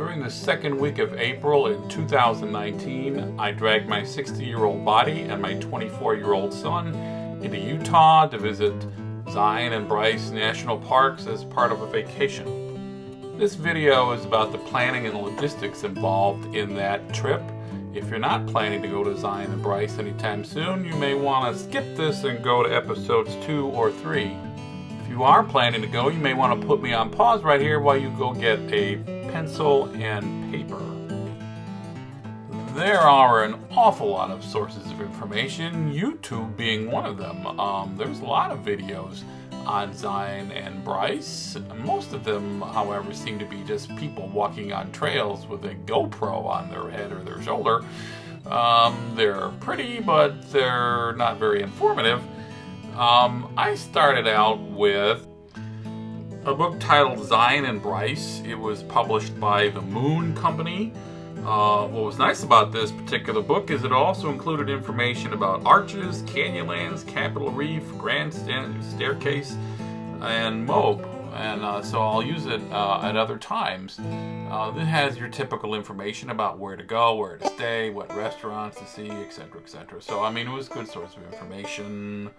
During the second week of April in 2019, I dragged my 60-year-old body and my 24-year-old son into Utah to visit Zion and Bryce National Parks as part of a vacation. This video is about the planning and logistics involved in that trip. If you're not planning to go to Zion and Bryce anytime soon, you may want to skip this and go to episodes 2 or 3. If you are planning to go, you may want to put me on pause right here while you go get a pencil and paper. There are an awful lot of sources of information, YouTube being one of them. There's a lot of videos on Zion and Bryce. Most of them, however, seem to be just people walking on trails with a GoPro on their head or their shoulder. They're pretty, but they're not very informative. I started out with a book titled Zion and Bryce. It was published by the Moon Company. What was nice about this particular book is it also included information about arches, canyonlands, Capitol Reef, Grand Staircase, and Moab. And so I'll use it at other times. It has your typical information about where to go, where to stay, what restaurants to see, etc., etc. So, I mean, it was a good source of information.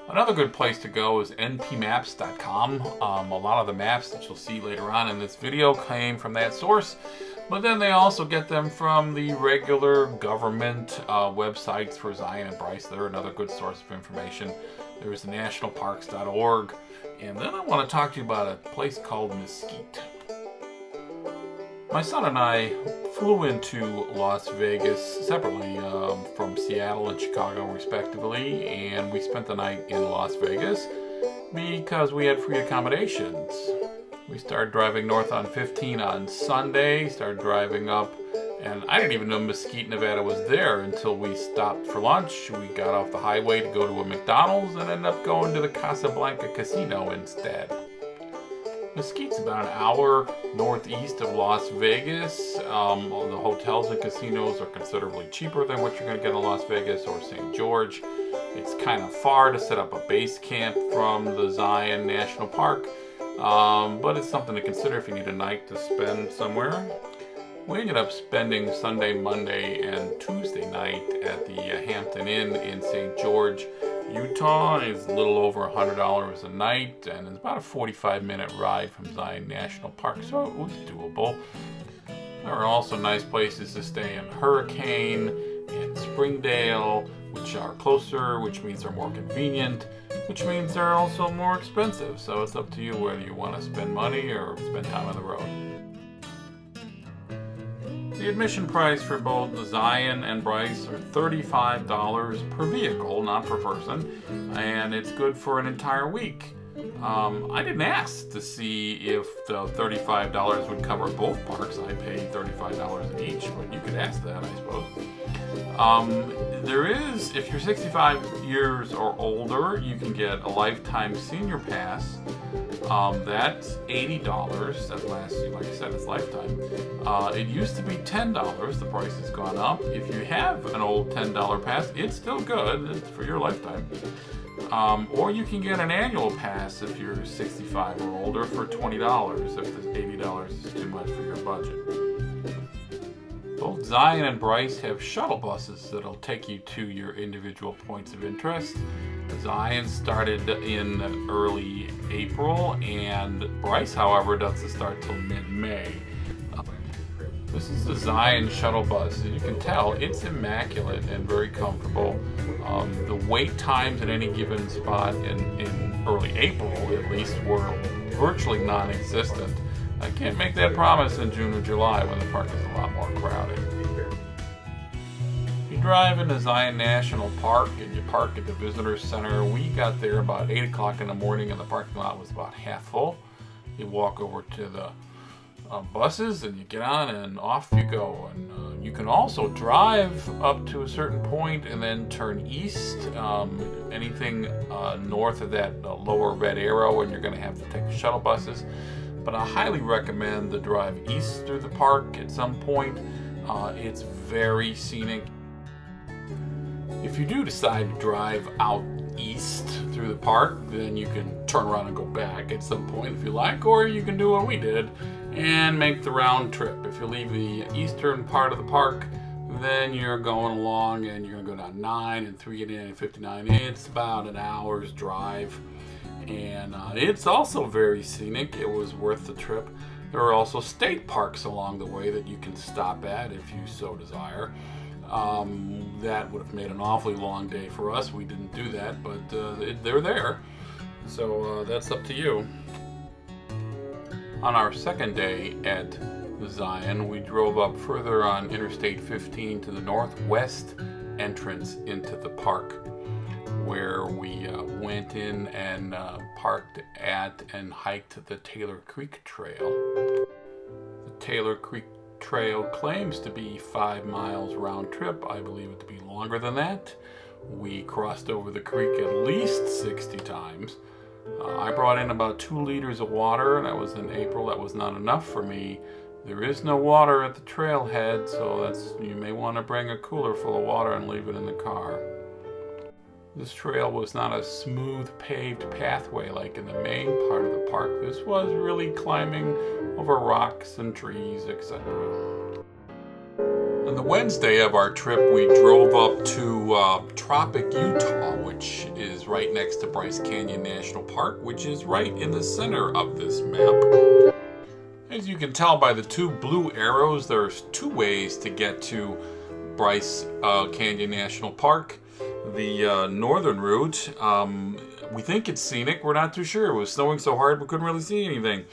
Another good place to go is npmaps.com. A lot of the maps that you'll see later on in this video came from that source, but then they also get them from the regular government websites for Zion and Bryce. They're another good source of information. There's the nationalparks.org, and then I want to talk to you about a place called Mesquite. My son and I flew into Las Vegas separately from Seattle and Chicago respectively, and we spent the night in Las Vegas because we had free accommodations. We started driving north on 15 on Sunday, started driving up, and I didn't even know Mesquite, Nevada was there until we stopped for lunch. We got off the highway to go to a McDonald's and ended up going to the Casablanca Casino instead. Mesquite's about an hour northeast of Las Vegas. The hotels and casinos are considerably cheaper than what you're going to get in Las Vegas or St. George. It's kind of far to set up a base camp from the Zion National Park, but it's something to consider if you need a night to spend somewhere. We ended up spending Sunday, Monday, and Tuesday night at the Hampton Inn in St. George, Utah. It's a little over $100 a night, and it's about a 45-minute ride from Zion National Park, so it was doable. There are also nice places to stay in Hurricane and Springdale, which are closer, which means they're more convenient, which means they're also more expensive. So it's up to you whether you want to spend money or spend time on the road. The admission price for both the Zion and Bryce are $35 per vehicle, not per person, and it's good for an entire week. I didn't ask to see if the $35 would cover both parks. I paid $35 in each, but you could ask that, I suppose. There is, if you're 65 years or older, you can get a lifetime senior pass. That's $80. That lasts you, like I said, it's lifetime. It used to be $10. The price has gone up. If you have an old $10 pass, it's still good. It's for your lifetime. Or you can get an annual pass if you're 65 or older for $20 if the $80 is too much for your budget. Both Zion and Bryce have shuttle buses that'll take you to your individual points of interest. Zion started in early April, and Bryce, however, doesn't start till mid-May. This is the Zion shuttle bus. As you can tell, it's immaculate and very comfortable. The wait times at any given spot in early April, at least, were virtually non-existent. I can't make that promise in June or July when the park is a lot more crowded. If you drive into Zion National Park and you park at the Visitor Center, we got there about 8 o'clock in the morning and the parking lot was about half full. You walk over to the buses and you get on and off you go. And you can also drive up to a certain point and then turn east. Anything north of that lower red arrow, and you're going to have to take the shuttle buses. But I highly recommend the drive east through the park at some point. It's very scenic. If you do decide to drive out east through the park, then you can turn around and go back at some point if you like, or you can do what we did and make the round trip. If you leave the eastern part of the park, then you're going along and you're going to go down 9 and 389 and 59. It's about an hour's drive, and it's also very scenic. It was worth the trip. There are also state parks along the way that you can stop at if you so desire. That would have made an awfully long day for us. We didn't do that, but they're there. So that's up to you. On our second day at Zion, we drove up further on Interstate 15 to the northwest entrance into the park, where we went in and parked at and hiked the Taylor Creek Trail. The Taylor Creek Trail claims to be 5 miles round trip. I believe it to be longer than that. We crossed over the creek at least 60 times. I brought in about 2 liters of water. That was in April. That was not enough for me. There is no water at the trailhead, so you may want to bring a cooler full of water and leave it in the car. This trail was not a smooth paved pathway like in the main part of the park. This was really climbing over rocks and trees, etc. On the Wednesday of our trip, we drove up to Tropic, Utah, which is right next to Bryce Canyon National Park, which is right in the center of this map. As you can tell by the 2 blue arrows, there's 2 ways to get to Bryce Canyon National Park. The northern route, we think it's scenic. We're not too sure. It was snowing so hard we couldn't really see anything.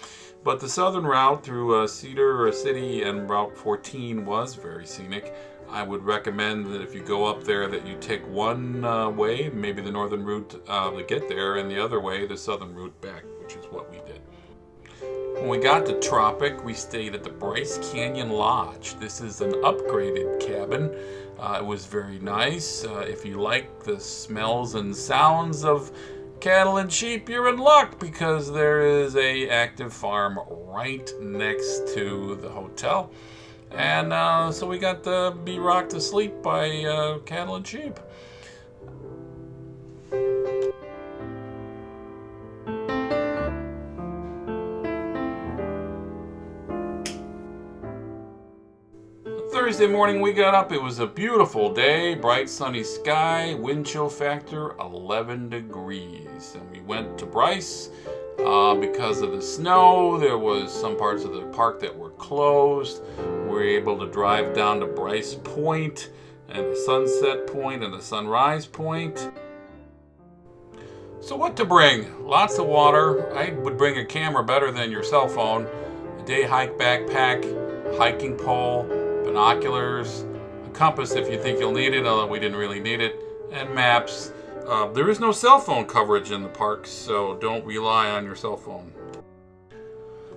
But the southern route through Cedar City and Route 14 was very scenic. I would recommend that if you go up there that you take one way, maybe the northern route to get there, and the other way, the southern route back, which is what we did. When we got to Tropic, we stayed at the Bryce Canyon Lodge. This is an upgraded cabin. It was very nice. If you like the smells and sounds of cattle and sheep, you're in luck because there is a active farm right next to the hotel. And so we got to be rocked to sleep by cattle and sheep. Thursday morning we got up. It was a beautiful day, bright sunny sky, wind chill factor 11 degrees. And we went to Bryce because of the snow. There was some parts of the park that were closed. We were able to drive down to Bryce Point and the Sunset Point and the Sunrise Point. So what to bring? Lots of water. I would bring a camera better than your cell phone. A day hike backpack, a hiking pole, binoculars, a compass if you think you'll need it, although we didn't really need it, and maps. There is no cell phone coverage in the parks, so don't rely on your cell phone.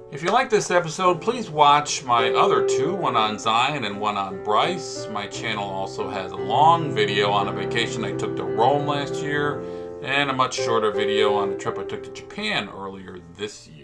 If you like this episode, please watch my other 2, one on Zion and one on Bryce. My channel also has a long video on a vacation I took to Rome last year, and a much shorter video on a trip I took to Japan earlier this year.